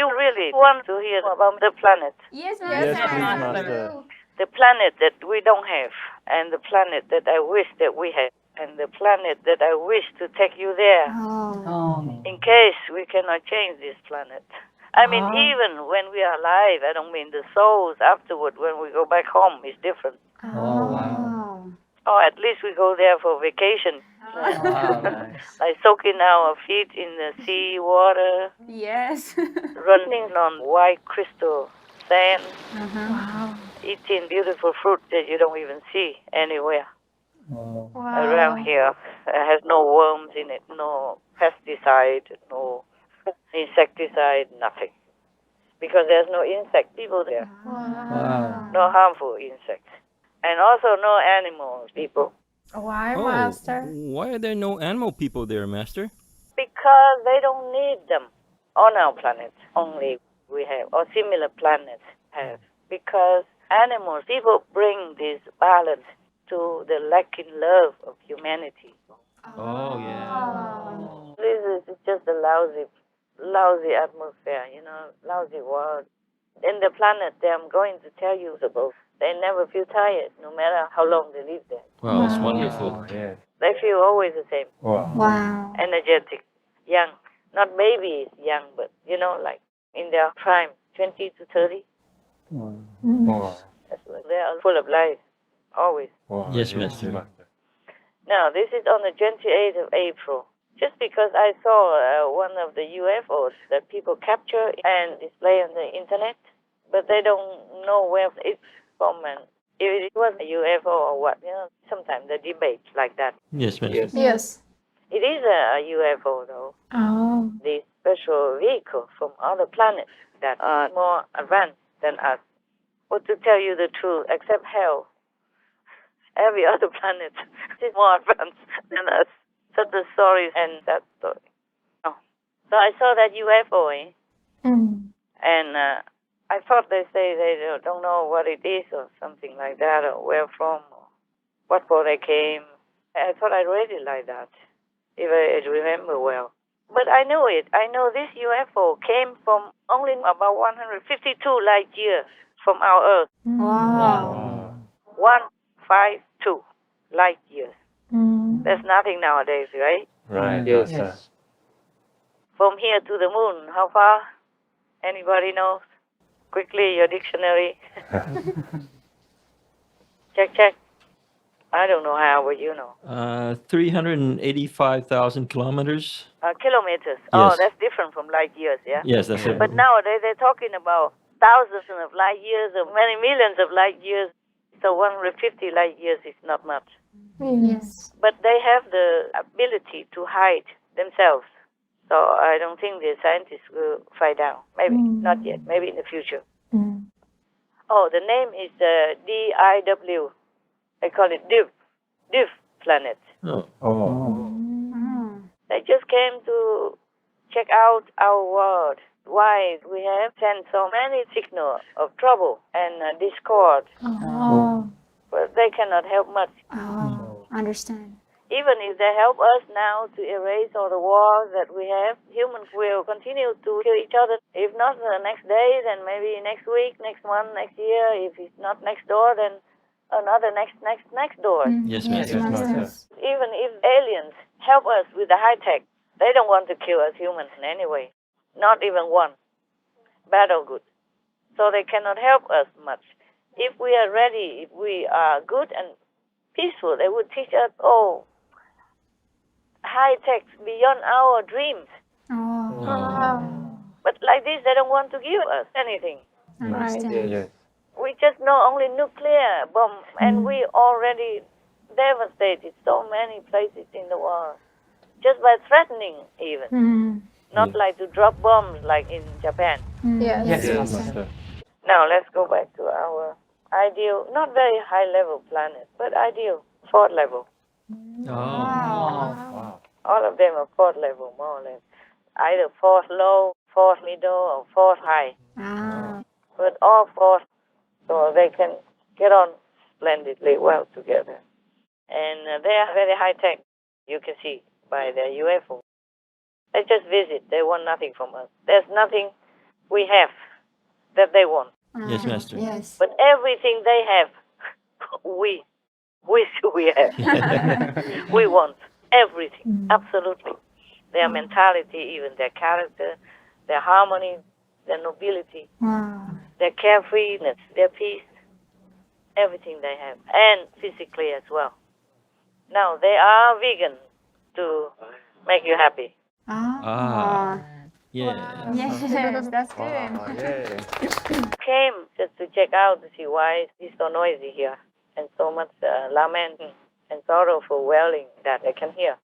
you really want to hear about the planet? Yes, Yes, Master. please, I Master. do. The planet that we don't have, and the planet that I wish that we had, and the planet that I wish to take you there, in case we cannot change this planet. I mean, even when we are alive, I don't mean the souls afterward, when we go back home, is different. Wow. Or at least we go there for vacation. Nice. Like soaking our feet in the sea water, Yes. running on white crystal sand, Wow. eating beautiful fruit that you don't even see anywhere Oh. around here. It has no worms in it, no pesticide, no insecticide, nothing. Because there's no insect people there, Wow. no harmful insects. And also no animals people. Why, Oh, Master? why are there no animal people there, Master? Because they don't need them. On our planet only we have, or similar planets have. Because animals, people bring this balance to the lacking love of humanity. Oh, yeah. This is just a lousy atmosphere, lousy world. In the planet that I'm going to tell you about, they never feel tired, no matter how long they live there. Wow, that's wonderful. Oh, yeah. They feel always the same, Wow. Wow. energetic, young. Not babies young, but, like in their prime, 20 to 30. Wow. That's like they are full of life, always. Wow. Yes, Master. Now, this is on the 28th of April. Just because I saw one of the UFOs that people capture and display on the internet, but they don't know where it's from and if it was a UFO or what. Sometimes they debate like that. Yes, Master. Yes. Yes. It is a UFO, though. Oh. This special vehicle from other planets that are more advanced than us. But to tell you the truth, except hell, every other planet is more advanced than us. Such a story and that story. Oh. So I saw that UFO, and I thought they say they don't know what it is or something like that, or where from, or what for they came. I thought I read it like that, if I remember well. But I know it. I know this UFO came from only about 152 light years from our Earth. Wow. 152 light years. That's nothing nowadays, right? Right. Yes. Yes. From here to the moon, how far? Anybody knows? Quickly, your dictionary. Check. I don't know how, but you know. 385,000 kilometers. Kilometers. Yes. Oh, that's different from light years, yeah? Yes, that's it. But nowadays they're talking about thousands of light years or many millions of light years. So 150 light years is not much. Yes. But they have the ability to hide themselves. So I don't think the scientists will find out. Maybe, not yet. Maybe in the future. Oh, the name is DIW. They call it DIW planet. Oh. Oh. They just came to check out our world. Why we have sent so many signals of trouble and discord. But they cannot help much. Understand. Even if they help us now to erase all the wars that we have, humans will continue to kill each other. If not the next day, then maybe next week, next month, next year. If it's not next door, then another next door. Yes, Yes, Master. Master. Even if aliens help us with the high tech, they don't want to kill us humans in any way. Not even one. Bad or good. So they cannot help us much. If we are ready, if we are good and peaceful, they would teach us, high tech beyond our dreams. But like this, they don't want to give us anything. Understand. Yes. We just know only nuclear bomb, and we already devastated so many places in the world. Just by threatening even. Not like to drop bombs like in Japan. Yes. Yes, Master. Master. Now let's go back to our ideal, not very high level planet, but ideal, fourth level. Wow. All of them are fourth level, more or less. Either fourth low, fourth middle, or fourth high. But all fourth, so they can get on splendidly well together. And they are very high tech, you can see by their UFO. They just visit, they want nothing from us. There's nothing we have that they want. Yes, Master. Yes. But everything they have, we wish we have. We want everything, absolutely. Their mentality, even their character, their harmony, their nobility, Wow. their carefreeness, their peace, everything they have, and physically as well. Now, they are vegan to make you happy. Ah. Yeah. Yes, that's good. Wow, yay. Came just to check out to see why it's so noisy here and so much lament and sorrowful wailing that I can hear.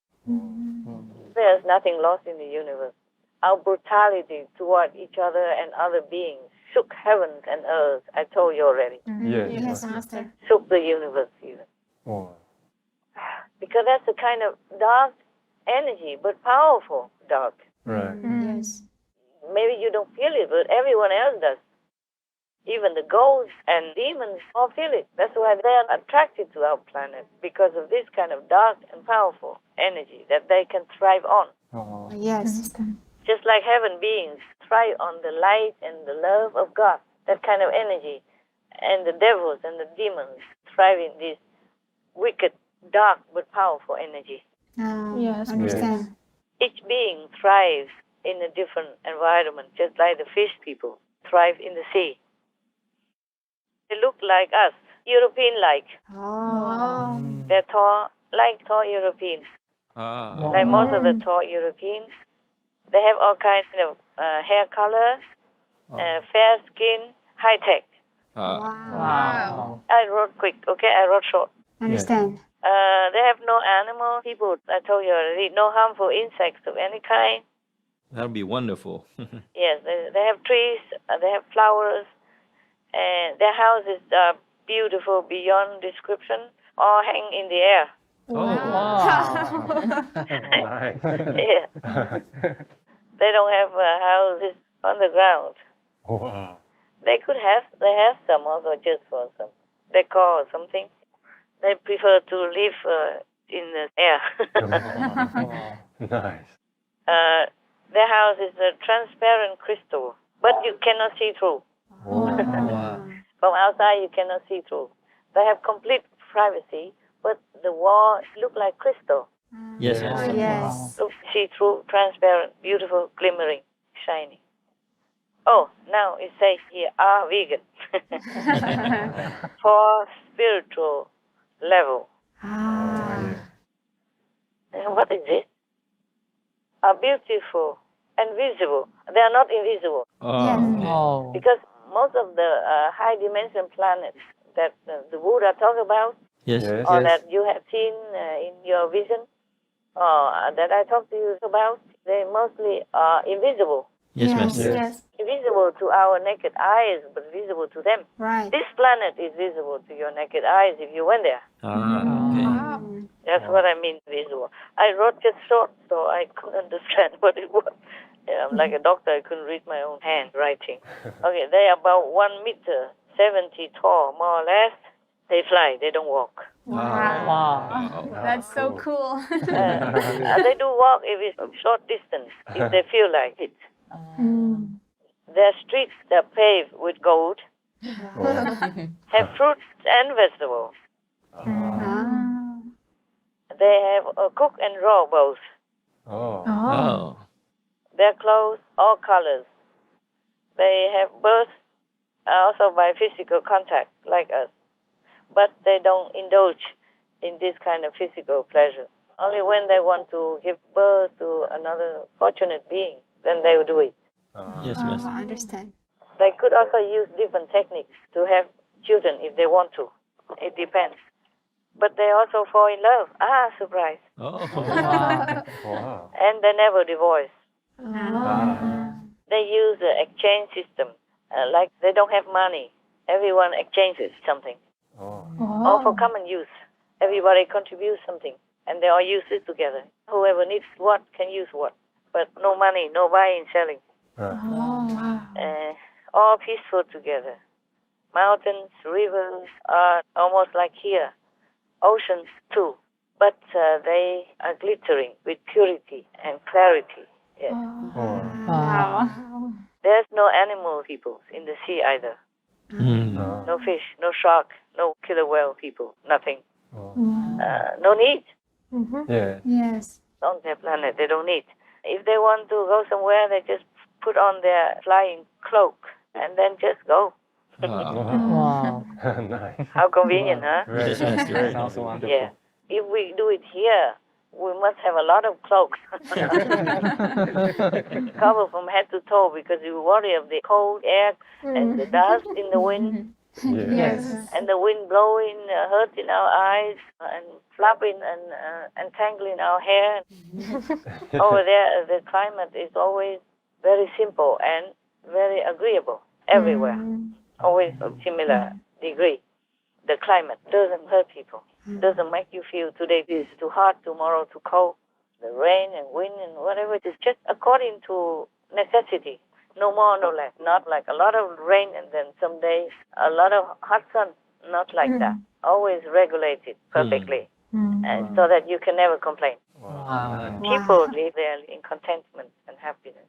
There's nothing lost in the universe. Our brutality toward each other and other beings shook heavens and earth. I told you already. Yes. Yes, Master. Shook the universe even. Oh. Because that's a kind of dark energy, but powerful dark. Right. Yes. Maybe you don't feel it, but everyone else does. Even the ghosts and demons all feel it. That's why they are attracted to our planet, because of this kind of dark and powerful energy that they can thrive on. Oh. Yes. Just like heaven beings thrive on the light and the love of God, that kind of energy. And the devils and the demons thrive in this wicked, dark, but powerful energy. Yes. Understand. Each being thrives in a different environment, just like the fish people thrive in the sea. They look like us, European-like. Oh. They're tall, like tall Europeans. Like most of the tall Europeans. They have all kinds of hair colors, fair skin, high-tech. Wow. I wrote quick, okay? I wrote short. Understand. They have no animal people, I told you already, no harmful insects of any kind. That'll be wonderful. Yes, they have trees, they have flowers, and their houses are beautiful beyond description, all hang in the air. Nice. Yeah. They don't have houses on the ground. Wow. They have some also just for some decor or something. They prefer to live in the air. Nice. Their house is a transparent crystal, but you cannot see through. From outside, you cannot see through. They have complete privacy, but the walls look like crystal. Yes, Oh, Master. yes. Look see-through, transparent, beautiful, glimmering, shiny. Oh, now it says here, are vegan. For spiritual level. And what is it? Are beautiful and visible. They are not invisible. Because most of the high dimension planets that the Buddha talked about, Yes. or that you have seen in your vision, or that I talked to you about, they mostly are invisible. Yes, Master. Yes. Invisible to our naked eyes, but visible to them. Right. This planet is visible to your naked eyes if you went there. Okay. That's what I mean, visible. I wrote just short, so I couldn't understand what it was. Yeah, I'm like a doctor, I couldn't read my own handwriting. Okay, they are about 1 meter, 70 tall, more or less. They fly, they don't walk. Wow. That's so cool. They do walk if it's a short distance, if they feel like it. Their streets are paved with gold, have fruits and vegetables. They have cook and raw both. Oh. Their clothes, all colors. They have birth also by physical contact, like us. But they don't indulge in this kind of physical pleasure. Only when they want to give birth to another fortunate being, then they will do it. Yes, Master. I understand. They could also use different techniques to have children if they want to. It depends. But they also fall in love. Surprise. Oh. Wow. And they never divorce. They use the exchange system. Like they don't have money. Everyone exchanges something. All for common use. Everybody contributes something. And they all use it together. Whoever needs what can use what. But no money, no buying, selling. All peaceful together. Mountains, rivers are almost like here. Oceans too. But they are glittering with purity and clarity. Yes. There's no animal people in the sea either. No fish, no shark, no killer whale people, nothing. No need. Yeah. Yes. On their planet, they don't need. If they want to go somewhere, they just put on their flying cloak and then just go. Wow. Nice. How convenient, huh? Very Yes, nice. yes, Very yes. wonderful. Yeah. If we do it here, we must have a lot of cloaks. Cover from head to toe because you worry of the cold air and the dust in the wind Yes. and the wind blowing, hurting our eyes and flapping and entangling our hair. Over there, the climate is always very simple and very agreeable everywhere. Always of similar degree. The climate doesn't hurt people. Doesn't make you feel today is too hot, tomorrow too cold. The rain and wind and whatever, it is just according to necessity. No more, no less. Not like a lot of rain and then some days a lot of hot sun. Not like that. Always regulated perfectly. And so that you can never complain. Wow. People live there in contentment and happiness.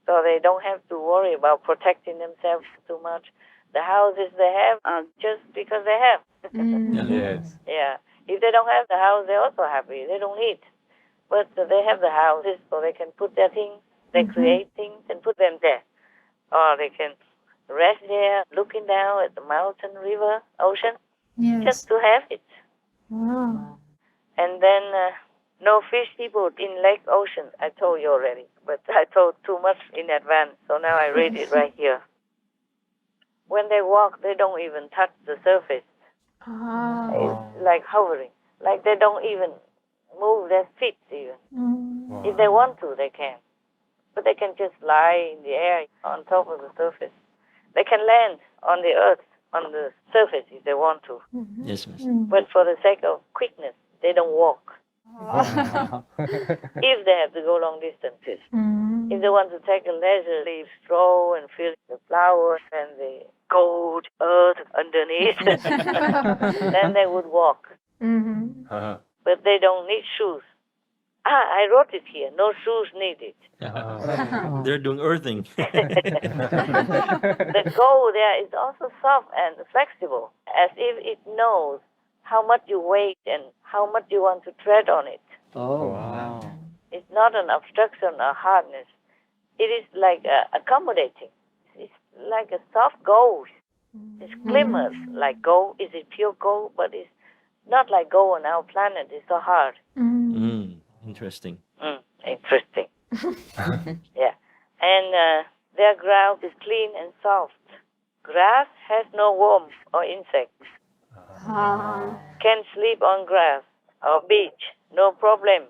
So they don't have to worry about protecting themselves too much. The houses they have are just because they have. Yes. Yeah. If they don't have the house, they're also happy. They don't need. But they have the houses so they can put their things, they create things and put them there. Or they can rest there looking down at the mountain, river, ocean, just to have it. Wow. And then no fish people in lake, ocean. I told you already, but I told too much in advance, so now I read it right here. When they walk, they don't even touch the surface. It's like hovering. Like they don't even move their feet even. If they want to, they can. But they can just lie in the air on top of the surface. They can land on the earth, on the surface if they want to. Yes, miss. But for the sake of quickness, they don't walk. If they have to go long distances. If they want to take a leisurely stroll and feel the flowers and the cold earth underneath, then they would walk. But they don't need shoes. I wrote it here. No shoes needed. They're doing earthing. The goal there is also soft and flexible, as if it knows how much you weigh and how much you want to tread on it. Oh, wow. It's not an obstruction or hardness. It is like accommodating. It's like a soft gold. It glimmers like gold. Is it pure gold? But it's not like gold on our planet. It's so hard. Interesting. Interesting. Yeah. And their ground is clean and soft. Grass has no worms or insects. Can sleep on grass or beach. No problem.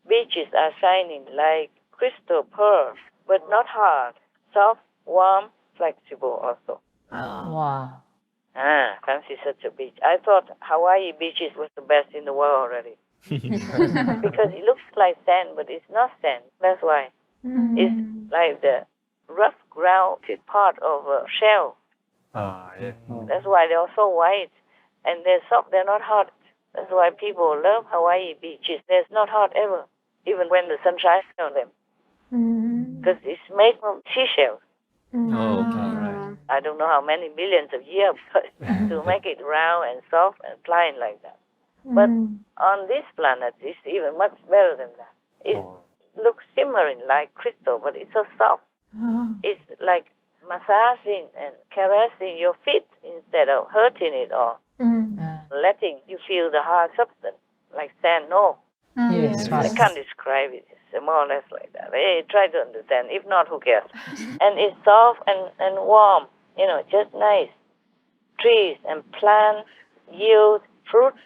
Beaches are shining like crystal pearls, but not hard. Soft, warm, flexible also. Wow. Fancy such a beach. I thought Hawaii beaches was the best in the world already. Because it looks like sand, but it's not sand. That's why. It's like the rough grounded part of a shell. Yeah. That's why they're so white. And they're soft, they're not hot. That's why people love Hawaii beaches. There's not hot ever, even when the sun shines on them. Because it's made from seashells. Oh, okay, right. I don't know how many millions of years to make it round and soft and flying like that. But on this planet, it's even much better than that. It looks shimmering like crystal, but it's so soft. It's like massaging and caressing your feet instead of hurting it or letting you feel the hard substance, like sand. No, Yes. I can't describe it. It's more or less like that. Hey, try to understand. If not, who cares? And it's soft and warm, just nice. Trees and plants yield fruits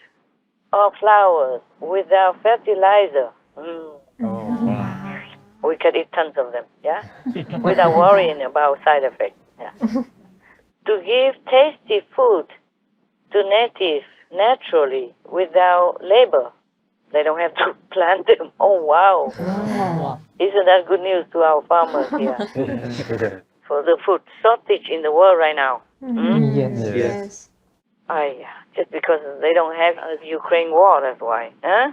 or flowers without fertilizer. We can eat tons of them, yeah? Without worrying about side effects. Yeah. To give tasty food to natives naturally without labor. They don't have to plant them. Oh, wow. Isn't that good news to our farmers here? For the food shortage in the world right now. Yes. Just because they don't have a Ukraine war, that's why. Huh?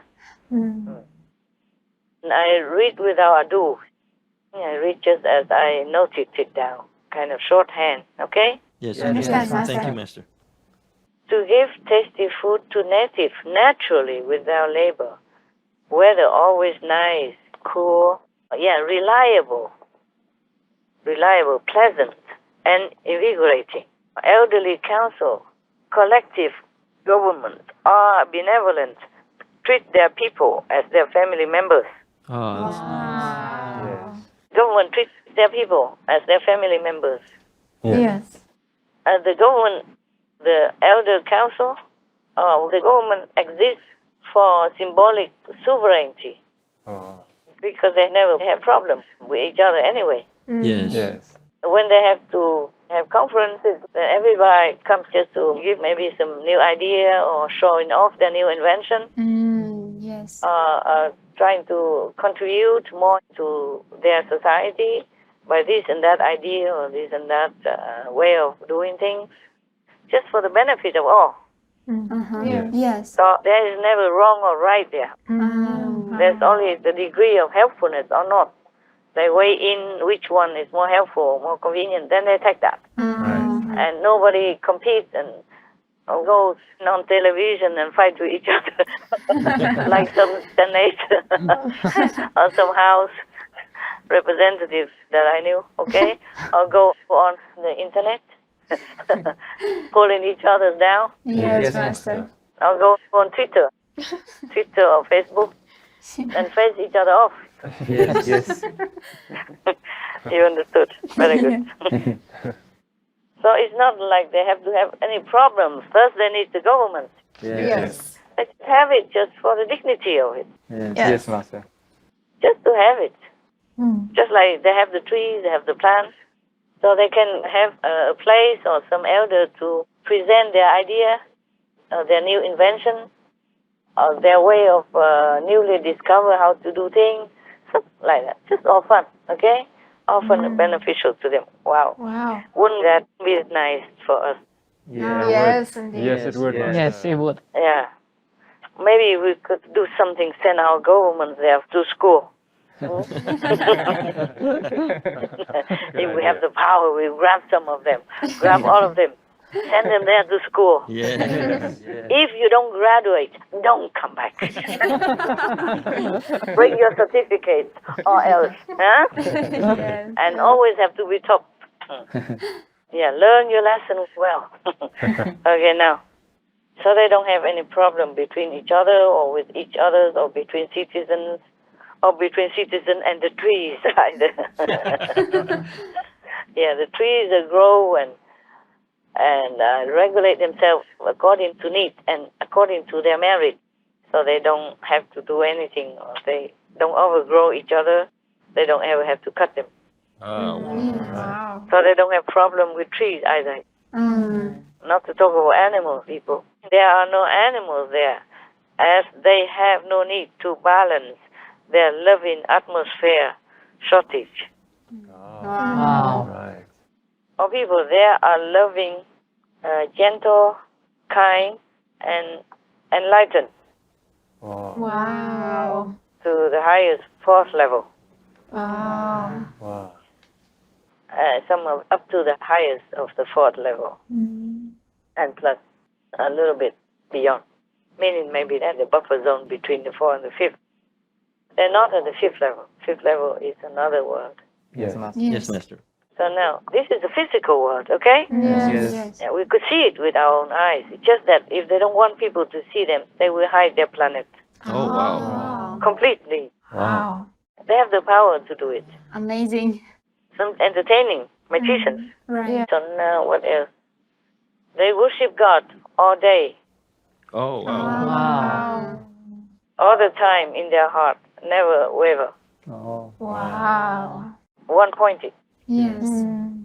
And I read without ado. Yeah, read just as I noted it down, kind of shorthand, okay? Yes, Yes, understand. Master. Thank you, Master. To give tasty food to natives naturally without labor, weather always nice, cool, reliable, pleasant, and invigorating. Elderly council, collective government are benevolent, treat their people as their family members. Oh, that's Wow. Government treats their people as their family members. Yes. The government, the elder council, the government exists for symbolic sovereignty Oh, because they never have problems with each other anyway. Yes. yes. When they have to have conferences, everybody comes just to give maybe some new idea or showing off their new invention, Yes. trying to contribute more to their society by this and that idea or this and that way of doing things, just for the benefit of all. Yes. So there is never wrong or right there. There's only the degree of helpfulness or not. They weigh in which one is more helpful, more convenient, then they take that. And nobody competes and goes on television and fight with each other like some Senate or some House representatives that I knew, okay? Or go on the internet pulling each other down. Yes, Master. Or go on Twitter or Facebook and face each other off. Yes, yes. You understood. Very good. So it's not like they have to have any problems. First, they need the government. Yes. They just have it just for the dignity of it. Yes, Master. Just to have it. Just like they have the trees, they have the plants. So they can have a place or some elder to present their idea, their new invention, or their way of newly discover how to do things, something like that. Just all fun, okay? Often beneficial to them. Wow. Wow. Wouldn't that be nice for us? Yes, indeed. Yes, it would. Master. Yes, it would. Yeah. Maybe we could do something, send our government there to school. If we have the power, we grab some of them, grab all of them, send them there to school. Yes. If you don't graduate, don't come back. Bring your certificate or else. Huh? Yes. And always have to be top. Yeah, learn your lesson well. Okay, now. So they don't have any problem between each other or with each other or between citizens or between citizens and the trees either. Yeah, the trees grow and regulate themselves according to need and according to their merit. So they don't have to do anything, or they don't overgrow each other. They don't ever have to cut them. Oh, Wow. So they don't have problem with trees either. Not to talk about animals, people. There are no animals there, as they have no need to balance their loving atmosphere shortage. Wow. Right. Or people there are loving, gentle, kind, and enlightened Wow. Wow. to the highest fourth level. Wow. Wow. Some are up to the highest of the fourth level, and plus a little bit beyond, meaning maybe at the buffer zone between the fourth and the fifth. They're not at the fifth level. Fifth level is another world. Yes, Master. yes, Master. So now, this is the physical world, okay? Yes. Yeah, we could see it with our own eyes. It's just that if they don't want people to see them, they will hide their planet Oh, wow. completely. Wow. They have the power to do it. Amazing. Some entertaining magicians. Right. So now, what else? They worship God all day, Oh, wow. Wow. all the time in their heart, never waver. Oh. Wow. One-pointed. Yes.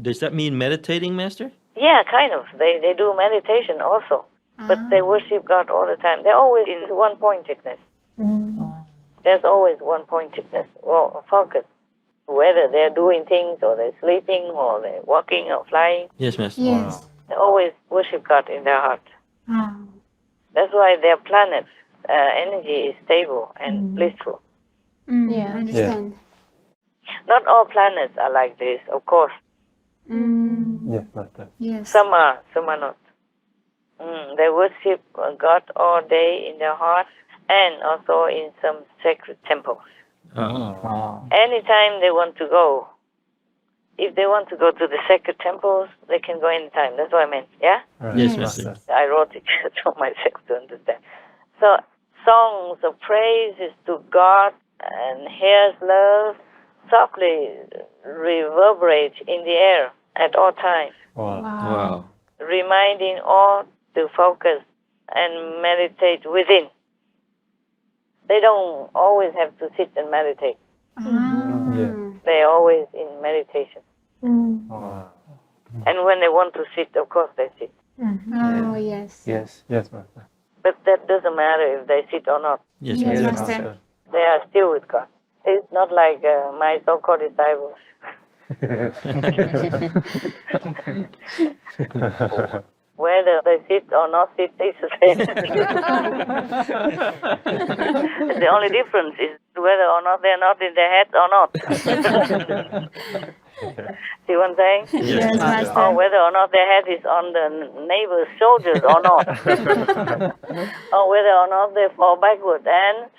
Does that mean meditating, Master? Yeah, kind of. They do meditation also, but they worship God all the time. They're always in one-pointedness. There's always one-pointedness or focus. Whether they're doing things or they're sleeping or they're walking or flying, Yes, Master. Yes. they always worship God in their heart. Wow. That's why their planet's energy is stable and blissful. Yeah. Understand. Not all planets are like this, of course. Yes, Master. Yes. Some are not. They worship God all day in their heart and also in some sacred temples. Oh. Wow. Anytime they want to go. If they want to go to the sacred temples, they can go anytime. That's what I meant, yeah? Right. Yes, Yes. Master. I wrote it for myself to understand. So, songs of praises to God and His love softly reverberate in the air at all times, Wow. Wow. reminding all to focus and meditate within. They don't always have to sit and meditate. Yeah. They're always in meditation. Wow. And when they want to sit, of course they sit. Oh, yes. Yes. Yes, Master. But that doesn't matter if they sit or not. Yes, Yes, Master. Master. They are still with God. It's not like my so-called disciples. Whether they sit or not sit, it's the same. The only difference is whether or not they're not in their heads or not. See what I'm saying? Yes, Master. Or whether or not their head is on the neighbor's shoulders or not. Or whether or not they fall backward and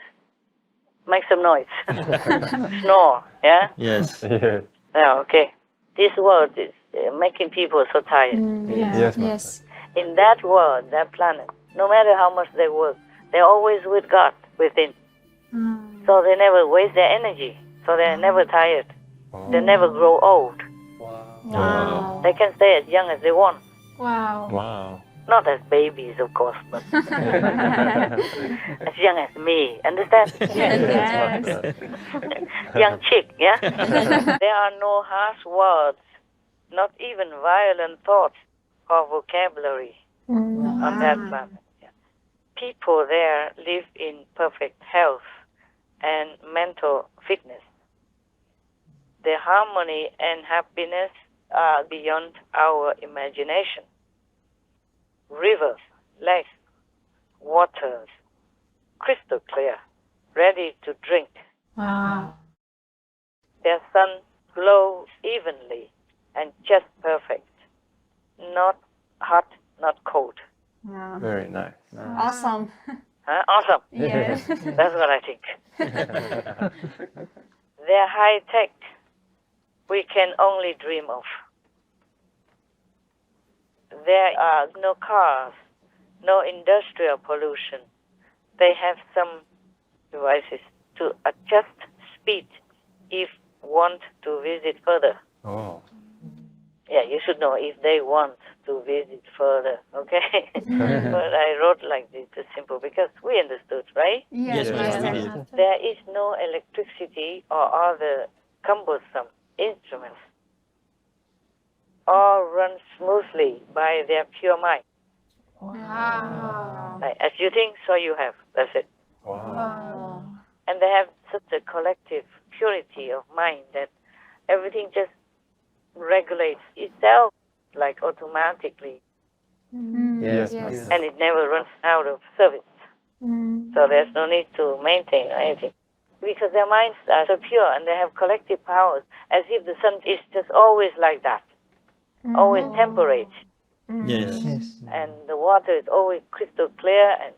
make some noise. Snore, yeah? Yes. Yes. Yeah, okay. This world is making people so tired. Yeah. Yes, Yes. In that world, that planet, no matter how much they work, they're always with God within. So they never waste their energy. So they're never tired. They never grow old. Wow. They can stay as young as they want. Wow. Wow. Not as babies, of course, but as young as me. Understand? Yes. Young chick, yeah? There are no harsh words, not even violent thoughts or vocabulary on that planet. Yeah. People there live in perfect health and mental fitness. Their harmony and happiness are beyond our imagination. Rivers, lakes, waters, crystal clear, ready to drink. Wow. Their sun glows evenly and just perfect. Not hot, not cold. Wow. Very nice. Awesome. Huh? Awesome. Yes. That's what I think. They're high tech. We can only dream of. There are no cars, no industrial pollution. They have some devices to adjust speed if want to visit further. Oh. Yeah, you should know if they want to visit further, okay? But I wrote like this, it's simple, because we understood, right? Yes, Yes, Master. we did. There is no electricity or other cumbersome instruments. All run smoothly by their pure mind. Wow. Like, as you think, so you have. That's it. Wow. And they have such a collective purity of mind that everything just regulates itself like automatically, Yes, Yes. Master. and it never runs out of service. So there's no need to maintain anything. Because their minds are so pure and they have collective powers, as if the sun is just always like that, always temperate, Yes. and the water is always crystal clear and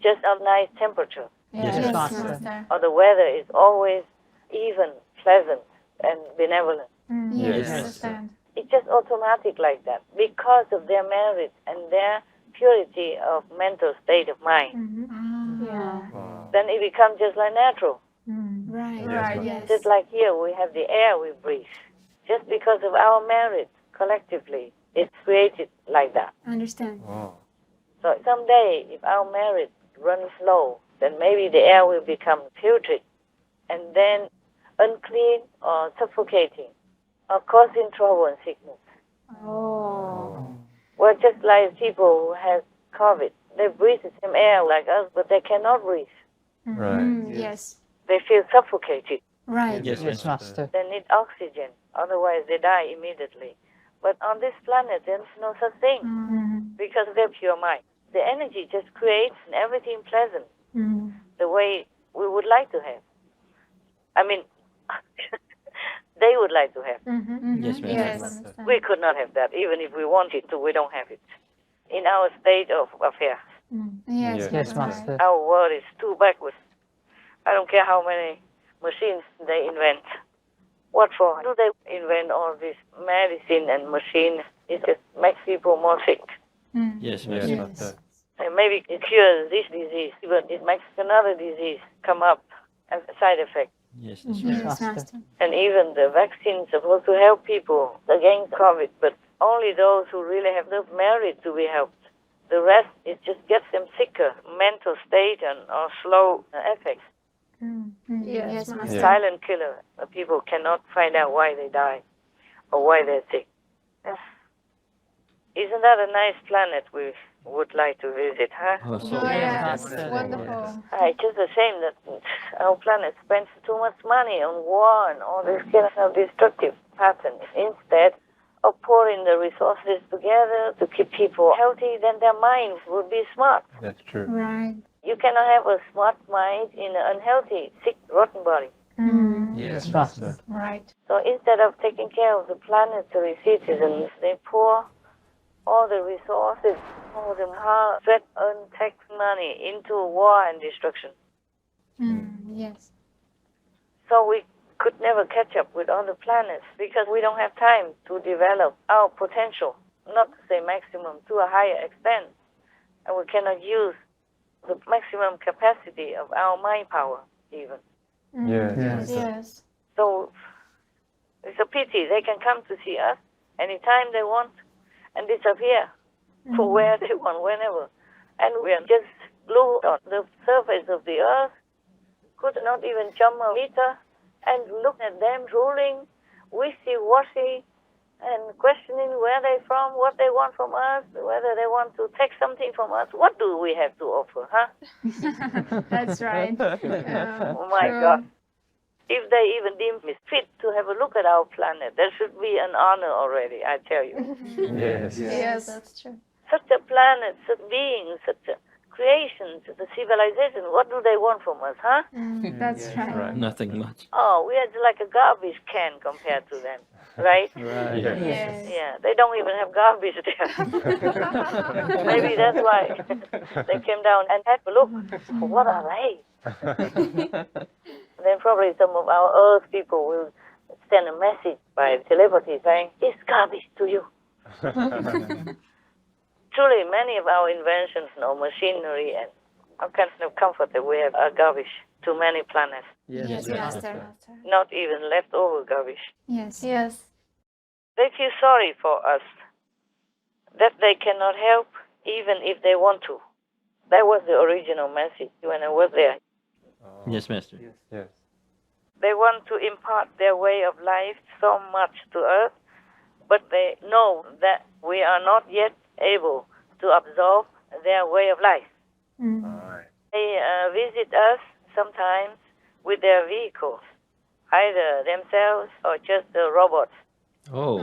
just a nice temperature, Yes, Yes, Master. or the weather is always even, pleasant, and benevolent. Yes, Yes. understand. It's just automatic like that because of their merit and their purity of mental state of mind. Yeah. Wow. Then it becomes just like natural. Right. Yes, Right. Master. Yes. Just like here, we have the air we breathe. Just because of our merit, collectively, it's created like that. Understand. Wow. So someday, if our merit runs low, then maybe the air will become putrid, and then unclean or suffocating, or causing trouble and sickness. Oh. Well, just like people who have COVID, they breathe the same air like us, but they cannot breathe. Right. Yes. They feel suffocated. Right. Yes, Yes, Master. They need oxygen, otherwise they die immediately. But on this planet, there's no such thing because they're pure mind. The energy just creates everything pleasant the way we would like to have. I mean, they would like to have. Yes, Master. Yes. We could not have that, even if we wanted to. We don't have it. In our state of affairs, Yes, Yes, Master. our world is too backwards. I don't care how many machines they invent. What for? Do they invent all this medicine and machines? It just makes people more sick. Yes, Yes, Master. Master. And maybe it cures this disease, but it makes another disease come up as a side effect. Yes, that's Yes, right. Master. And even the vaccine is supposed to help people against COVID, but only those who really have the merit to be helped. The rest, it just gets them sicker, mental state and or slow effects. Yes, Master. Yeah. Silent killer. People cannot find out why they die or why they're sick. Isn't that a nice planet we would like to visit, huh? Oh, so Oh, yes. Master. Wonderful. It's just a shame that our planet spends too much money on war and all this kind of destructive pattern. Instead of pouring the resources together to keep people healthy, then their minds would be smart. That's true. Right. You cannot have a smart mind in an unhealthy, sick, rotten body. Yes, Master. Right. So instead of taking care of the planetary citizens, they pour all the resources, all the hard, sweat-earned tax money into war and destruction. Yes. So we could never catch up with other planets because we don't have time to develop our potential, not to say maximum, to a higher extent. And we cannot use the maximum capacity of our mind power even. Yes, Yes. Master. Yes. So it's a pity. They can come to see us anytime they want and disappear for where they want, whenever. And we are just glued on the surface of the earth, could not even jump a meter, and look at them ruling, wishy-washy, and questioning where they're from, what they want from us, whether they want to take something from us. What do we have to offer, huh? That's right. Oh my God. If they even deem me fit to have a look at our planet, that should be an honor already, I tell you. Yes. Yes, that's true. Such a planet, such beings, such a creation, such a civilization, what do they want from us, huh? That's Yes, right. right. nothing much. Oh, we are like a garbage can compared to them, right? Right. Yes. Yeah, they don't even have garbage there. Maybe that's why they came down and had a look. What are they? Then probably some of our Earth people will send a message by telepathy saying, it's garbage to you. Truly, many of our inventions, machinery and all kinds of comfort that we have are garbage to many planets. Yes, Master. Not even leftover garbage. Yes. Yes. They feel sorry for us, that they cannot help even if they want to. That was the original message when I was there. Yes, Master. Yes. They want to impart their way of life so much to us, but they know that we are not yet able to absorb their way of life. Alright. They visit us sometimes with their vehicles, either themselves or just the robots. Oh.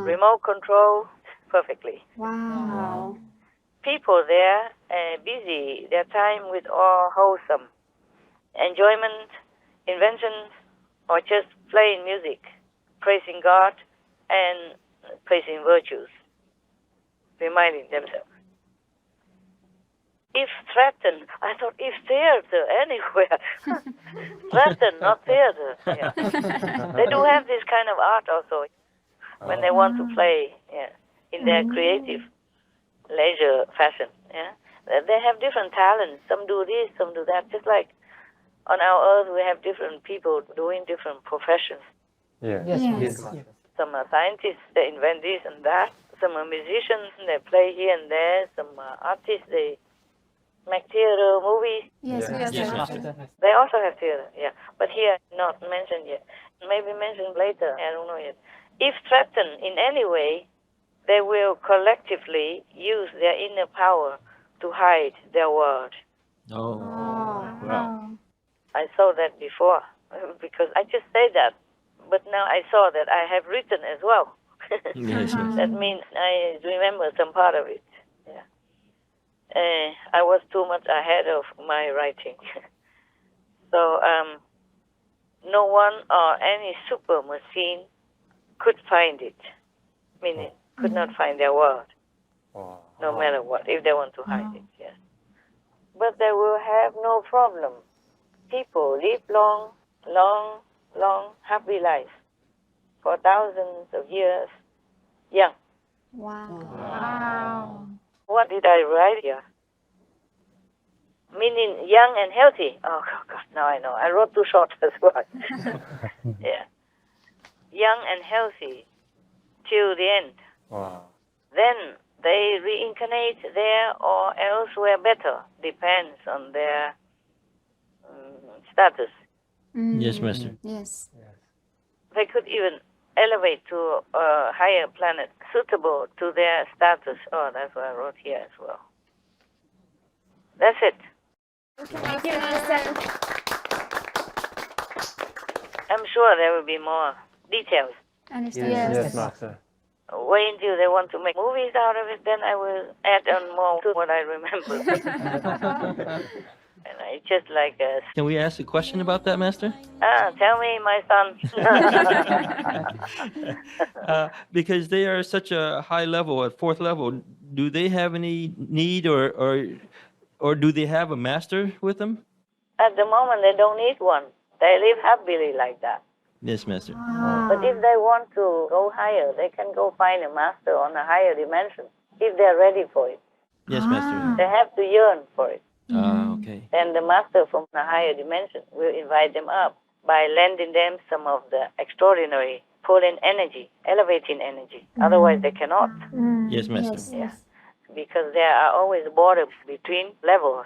Remote control perfectly. Wow. People there busy their time with all wholesome enjoyment, inventions, or just playing music, praising God, and praising virtues, reminding themselves. If threatened, I thought if theater anywhere. Threatened, not theater. Yeah. They do have this kind of art also when they want to play in their creative leisure fashion. Yeah. They have different talents. Some do this, some do that. Just like on our earth, we have different people doing different professions. Yes. Yes. Some are scientists, they invent this and that. Some are musicians, they play here and there. Some are artists, they make theater, movies. Yes, Yes, Master. Master. They also have theater, yeah. But here, not mentioned yet. Maybe mentioned later, I don't know yet. If threatened in any way, they will collectively use their inner power to hide their world. Oh. Oh, Wow. I saw that before, because I just say that. But now I saw that I have written as well. Yes, Master. That means I remember some part of it. Yeah. I was too much ahead of my writing. So no one or any super machine could find it, meaning could not find their world, Wow. no matter what, if they want to hide it, yes. But they will have no problem. People live long, happy life for thousands of years, young. Wow. What did I write here? Meaning young and healthy. Oh, God, now I know. I wrote too short as well. Yeah. Young and healthy till the end. Wow. Then they reincarnate there or elsewhere better. Depends on their status. Yes, Master. Yes. They could even elevate to a higher planet suitable to their status. Oh, that's what I wrote here as well. That's it. Thank you, Master. I'm sure there will be more details. Understand? Yes, Master. Wait until they want to make movies out of it, then I will add on more to what I remember. And I just like Can we ask a question about that, Master? tell me, my son. Because they are such a high level, at fourth level, do they have any need or do they have a master with them? At the moment, they don't need one. They live happily like that. Yes, Master. But if they want to go higher, they can go find a master on a higher dimension if they're ready for it. Yes, Master. They have to yearn for it. Okay. Then the master from a higher dimension will invite them up by lending them some of the extraordinary pulling energy, elevating energy. Otherwise, they cannot, Yes, Master. yeah, because there are always borders between levels.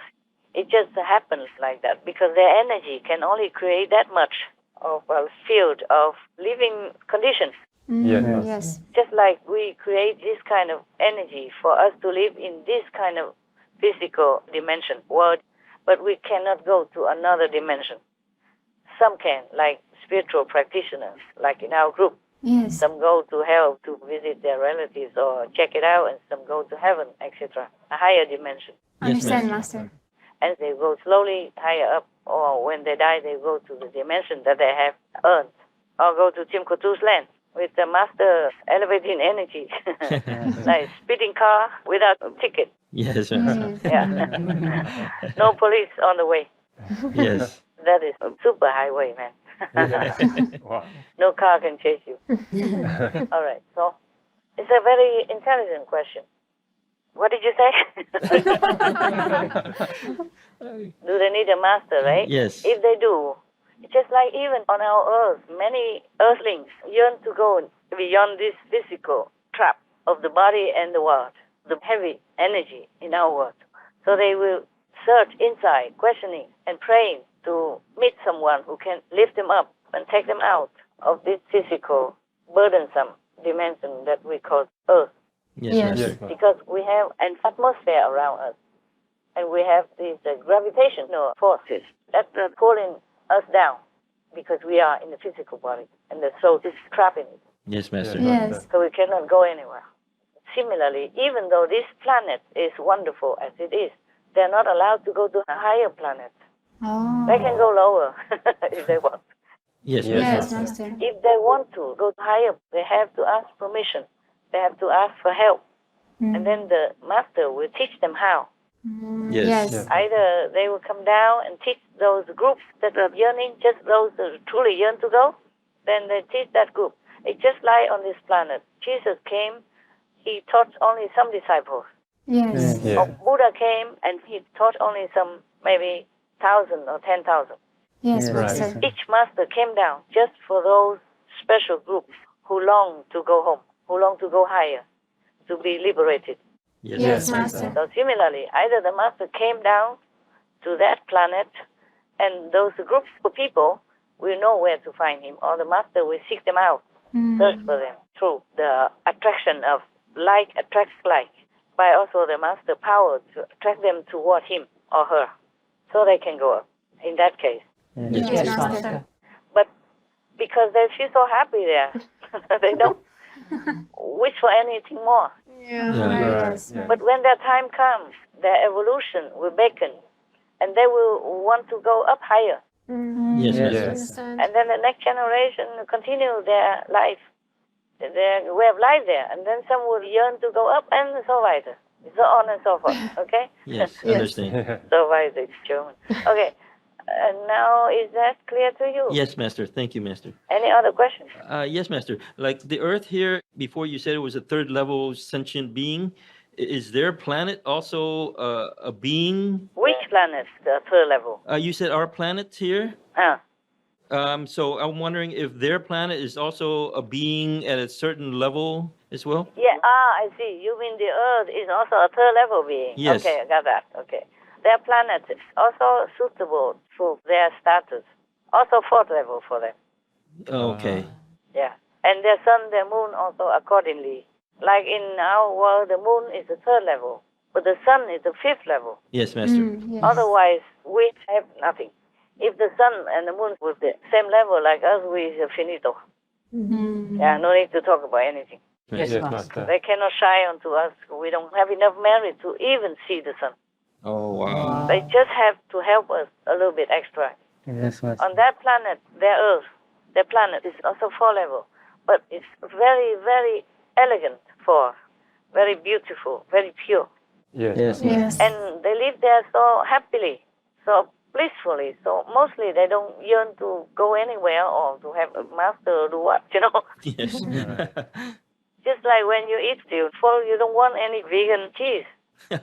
It just happens like that because their energy can only create that much of a field of living conditions. Yes. Yes. Just like we create this kind of energy for us to live in this kind of physical dimension, world, but we cannot go to another dimension. Some can, like spiritual practitioners, like in our group. Yes. Some go to hell to visit their relatives or check it out, and some go to heaven, etc., a higher dimension. Understand, Master. And they go slowly higher up, or when they die, they go to the dimension that they have earned, or go to Timkotu's land with the master elevating energy, like speeding car without a ticket. Yes, Master. Yeah. No police on the way. Yes. That is a super highway, man. Wow. No car can chase you. All right, so it's a very intelligent question. What did you say? Do they need a master, right? Yes. If they do, it's just like even on our earth, many earthlings yearn to go beyond this physical trap of the body and the world, the heavy energy in our world. So they will search inside, questioning and praying to meet someone who can lift them up and take them out of this physical, burdensome dimension that we call earth. Yes, Yes. Master. Because we have an atmosphere around us, and we have these gravitational forces that are pulling us down because we are in the physical body, and the soul is trapped in it. Yes, Master. Yes. So we cannot go anywhere. Similarly, even though this planet is wonderful as it is, they're not allowed to go to a higher planet. Oh. They can go lower if they want. Yes, Yes, Master. Master. If they want to go higher, they have to ask permission. They have to ask for help. And then the master will teach them how. Yes. Yes. Either they will come down and teach those groups that are yearning, just those that truly yearn to go, then they teach that group. It's just like on this planet. Jesus came, he taught only some disciples. Yes. Yeah. Or Buddha came and he taught only some, maybe 1,000 or 10,000. Yes, Right. Master. Each master came down just for those special groups who long to go home, who long to go higher, to be liberated. Yes, Yes, Master. Master. So similarly, either the master came down to that planet and those groups of people will know where to find him, or the master will seek them out, search for them through the attraction of like attracts like, by also the master power to attract them toward him or her, so they can go up in that case. Yes, Yes, Master. Master. But because they feel so happy there, they don't wish for anything more. Yeah. Yes. Yeah. But when their time comes, their evolution will beckon, and they will want to go up higher. Yes, Yes. Master. Understand. And then the next generation continue their life, their way of life there. And then some would yearn to go up and so weiter. So on and so forth. Okay? Yes, Yes. understand. Yeah. So weiter, it's German. Okay. And now is that clear to you? Yes, Master. Thank you, Master. Any other questions? Yes, Master. Like the Earth here, before you said it was a third level sentient being. Is their planet also a being? Which planets, the third level? You said our planet here. Ah. So I'm wondering if their planet is also a being at a certain level as well. Yeah, I see. You mean the Earth is also a third level being? Yes. Okay, I got that. Okay. Their planet is also suitable for their status. Also fourth level for them. Okay. Yeah. And their sun, their moon also accordingly. Like in our world, the moon is the third level, but the sun is the fifth level. Yes, Master. Yes. Otherwise, we have nothing. If the sun and the moon were the same level like us, we are finito. Yeah, no need to talk about anything. Yes, Master. They cannot shine onto us. We don't have enough merit to even see the sun. Oh, wow. They just have to help us a little bit extra. Yes, Master. On that planet, their Earth, their planet is also four level, but it's very, very elegant for, very beautiful, very pure. Yes. Yes. Yes. And they live there so happily, so blissfully. So mostly they don't yearn to go anywhere or to have a master or do what, you know. Yes. Just like when you eat food, you don't want any vegan cheese. You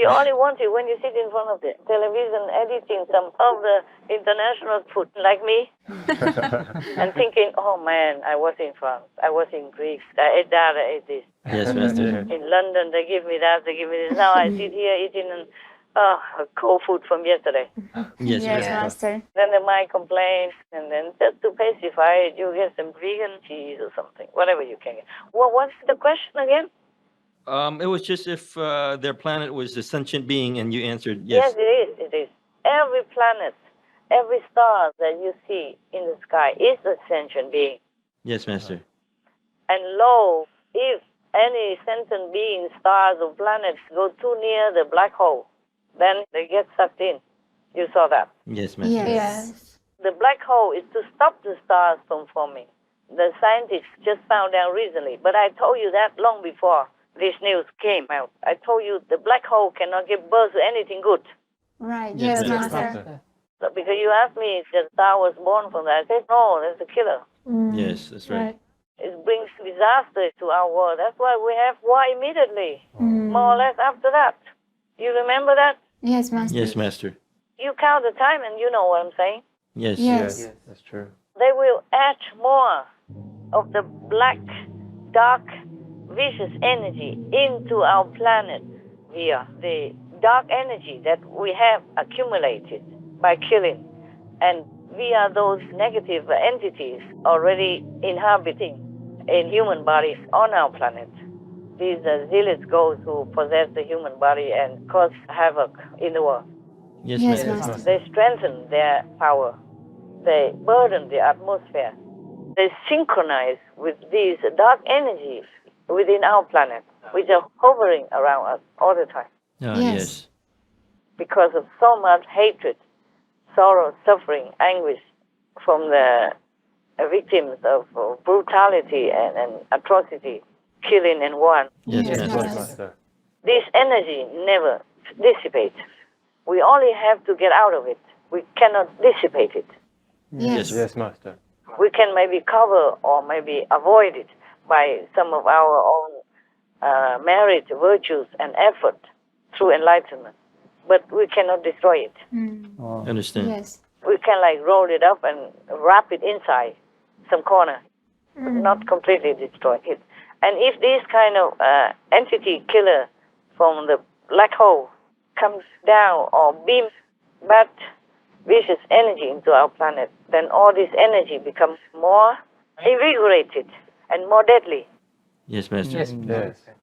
only want it when you sit in front of the television editing some of the international food, like me, and thinking, oh man, I was in France, I was in Greece, I ate that, I ate this. Yes, Master. In London, they give me that, they give me this. Now I sit here eating cold food from yesterday. Yes, Yes, Master. Master. Then the mind complains, and then just to pacify it, you get some vegan cheese or something, whatever you can get. Well, what's the question again? It was just if their planet was a sentient being, and you answered yes. Yes, it is. Every planet, every star that you see in the sky is a sentient being. Yes, Master. And lo, if any sentient being, stars or planets go too near the black hole, then they get sucked in. You saw that. Yes, Master. Yes. The black hole is to stop the stars from forming. The scientists just found out recently, but I told you that long before this news came out. I told you the black hole cannot give birth to anything good. Right. Yes, Yes, Master. Master. So because you asked me if the star was born from that, I said, no, that's a killer. Yes, that's right. It brings disaster to our world. That's why we have war immediately, more or less after that. You remember that? Yes, Master. Yes, Master. You count the time and you know what I'm saying. Yes. Yes. Yes, that's true. They will add more of the black, dark, vicious energy into our planet via the dark energy that we have accumulated by killing, and via those negative entities already inhabiting in human bodies on our planet. These are zealous ghosts who possess the human body and cause havoc in the world. Yes, Yes, Master. Master. They strengthen their power. They burden the atmosphere. They synchronize with these dark energies within our planet, which are hovering around us all the time. Ah, Yes. yes. Because of so much hatred, sorrow, suffering, anguish from the victims of brutality and atrocity, killing and war. Yes, Yes, Master. Yes, Master. Master. This energy never dissipates. We only have to get out of it. We cannot dissipate it. Yes. Yes, Master. We can maybe cover or maybe avoid it by some of our own merit, virtues, and effort through enlightenment. But we cannot destroy it. Oh. Understand. Yes. We can like roll it up and wrap it inside some corner, but not completely destroy it. And if this kind of entity killer from the black hole comes down or beams bad vicious energy into our planet, then all this energy becomes more invigorated and more deadly. Yes, Master. Yes.